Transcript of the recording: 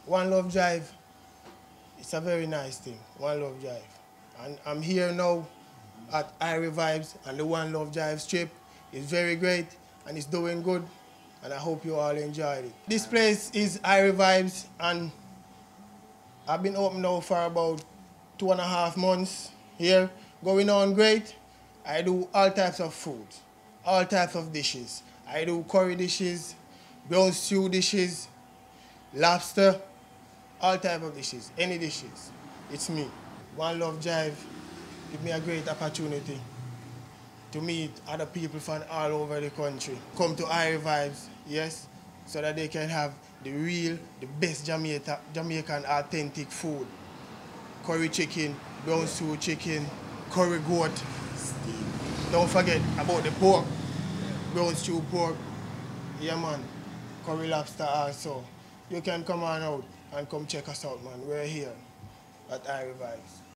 One Love Drive, it's a very nice thing, One Love Drive. And I'm here now at IRIE Vibes, and the One Love Drive trip is very great and it's doing good, and I hope you all enjoyed it. This place is IRIE Vibes, and I've been open now for about 2.5 months here, going on great. I do all types of food, all types of dishes. I do curry dishes, brown stew dishes, lobster, all types of dishes, any dishes. It's me. One Love Drive give me a great opportunity to meet other people from all over the country. Come to IRIE Vibes, yes, so that they can have the real, the best Jamaican authentic food. Curry chicken, brown stew chicken, curry goat. Don't forget about the pork, brown stew pork. Yeah, man. Curry lobster also. You can come on out and come check us out, man. We're here at IRIE Vibes.